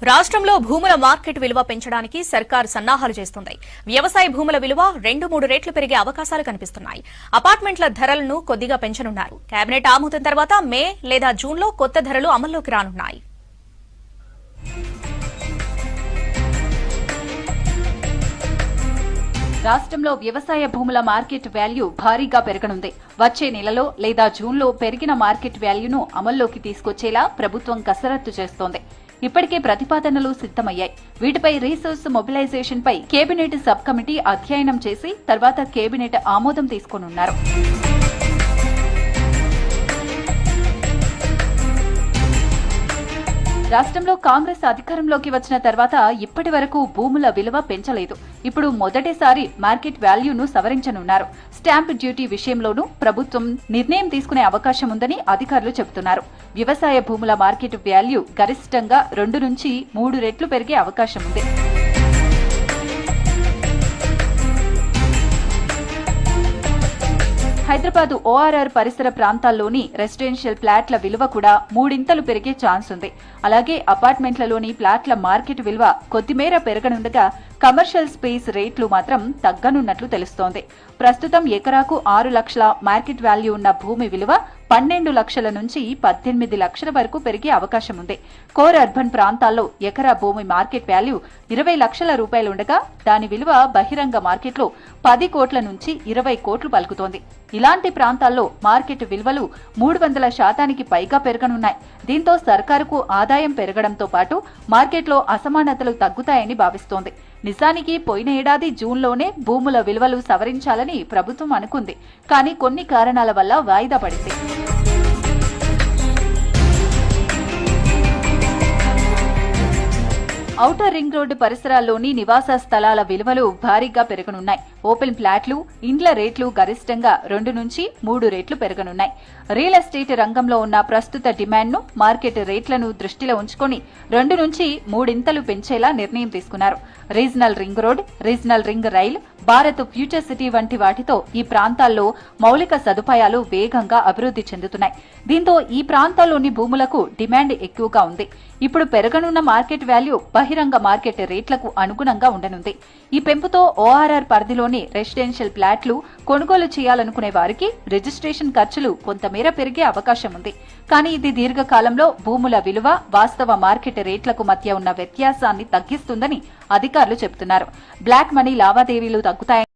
రాష్ట్రంలో భూముల మార్కెట్ విలువ పెంచడానికి సర్కారు సన్నాహాలు చేస్తుంది. వ్యవసాయ భూముల విలువ 2-3 రెట్లు పెరిగే అవకాశాలు కనిపిస్తున్నాయి. అపార్ట్మెంట్ల ధరలను కొద్దిగా పెంచనున్నారు. కేబినెట్ ఆమోదం తర్వాత మే లేదా జూన్లో కొత్త ధరలు అమల్లోకి రానున్నాయి. రాష్ట్రంలో వ్యవసాయ భూముల మార్కెట్ వాల్యూ భారీగా పెరగనుంది. వచ్చే నెలలో లేదా జూన్లో పెరిగిన మార్కెట్ వాల్యూను అమల్లోకి తీసుకొచ్చేలా ప్రభుత్వం కసరత్తు చేస్తోంది. ఇప్పటికే ప్రతిపాదనలు సిద్ధమయ్యాయి. వీటిపై రీసోర్స్ మొబిలైజేషన్ పై కేబినెట్ సబ్ కమిటీ అధ్యయనం చేసి తర్వాత కేబినెట్ ఆమోదం తీసుకోనున్నారు. రాష్ట్రంలో కాంగ్రెస్ అధికారంలోకి వచ్చిన తర్వాత ఇప్పటి వరకు భూముల విలువ పెంచలేదు. ఇప్పుడు మొదటిసారి మార్కెట్ వాల్యూను సవరించనున్నారు. స్టాంప్ డ్యూటీ విషయంలోనూ ప్రభుత్వం నిర్ణయం తీసుకునే అవకాశం ఉందని అధికారులు చెబుతున్నారు. వ్యవసాయ భూముల మార్కెట్ వాల్యూ గరిష్టంగా 2 నుంచి 3 రెట్లు పెరిగే అవకాశం ఉంది. హైదరాబాద్ ఓఆర్ఆర్ పరిసర ప్రాంతాల్లోని రెసిడెన్షియల్ ప్లాట్ల విలువ కూడా 3 ఇంతలు పెరిగే ఛాన్స్ ఉంది. అలాగే అపార్ట్మెంట్లలోని ప్లాట్ల మార్కెట్ విలువ కొద్దిమేర పెరగనుండగా కమర్షియల్ స్పేస్ రేట్లు మాత్రం తగ్గనున్నట్లు తెలుస్తోంది. ప్రస్తుతం ఎకరాకు 6 లక్షల మార్కెట్ వాల్యూ ఉన్న భూమి విలువ 12 లక్షల నుంచి 18 లక్షల వరకు పెరిగే అవకాశం ఉంది. కోర్ అర్బన్ ప్రాంతాల్లో ఎకరా భూమి మార్కెట్ వాల్యూ 20 లక్షల రూపాయలుండగా దాని విలువ బహిరంగ మార్కెట్లో 10 కోట్ల నుంచి 20 కోట్లు పలుకుతోంది. ఇలాంటి ప్రాంతాల్లో మార్కెట్ విలువలు 300% పైగా పెరగనున్నాయి. దీంతో సర్కారుకు ఆదాయం పెరగడంతో పాటు మార్కెట్లో అసమానతలు తగ్గుతాయని భావిస్తోంది. నిజానికి పోయిన ఏడాది జూన్లోనే భూముల విలువలు సవరించాలని ప్రభుత్వం అనుకుంది. కానీ కొన్ని కారణాల వల్ల వాయిదా పడింది. ఔటర్ రింగ్ రోడ్డు పరిసరాల్లోని నివాస స్థలాల విలువలు భారీగా పెరగనున్నాయి. ఓపెన్ ఫ్లాట్లు, ఇండ్ల రేట్లు గరిష్టంగా 2 నుంచి 3 రెట్లు పెరగనున్నాయి. రియల్ ఎస్టేట్ రంగంలో ఉన్న ప్రస్తుత డిమాండ్ను, మార్కెట్ రేట్లను దృష్టిలో ఉంచుకొని 2 నుంచి 3 ఇంతలు పెంచేలా నిర్ణయం తీసుకున్నారు. Regional ring road, regional ring rail, Bharat future city వంటి వాటితో ఈ ప్రాంతాల్లో మౌలిక సదుపాయాలు వేగంగా అభివృద్ధి చెందుతున్నాయి. దీంతో ఈ ప్రాంతాల్లోని భూములకు డిమాండ్ ఎక్కువగా ఉంది. ఇప్పుడు పెరగనున్న మార్కెట్ వాల్యూ బహిరంగ మార్కెట్ రేట్లకు అనుగుణంగా ఉండనుంది. ఈ పెంపుతో ఓఆర్ఆర్ పరిధిలోని రెసిడెన్షియల్ ప్లాట్లు కొనుగోలు చేయాలనుకునే వారికి రిజిస్ట్రేషన్ ఖర్చులు కొంతమేర పెరిగే అవకాశం ఉంది. కానీ ఇది దీర్ఘకాలంలో భూముల విలువ, వాస్తవ మార్కెట్ రేట్లకు మధ్య ఉన్న వ్యత్యాసాన్ని తగ్గిస్తుందని అధికారులు చెబుతున్నారు. బ్లాక్ మనీ లావాదేవీలు తగ్గుతాయని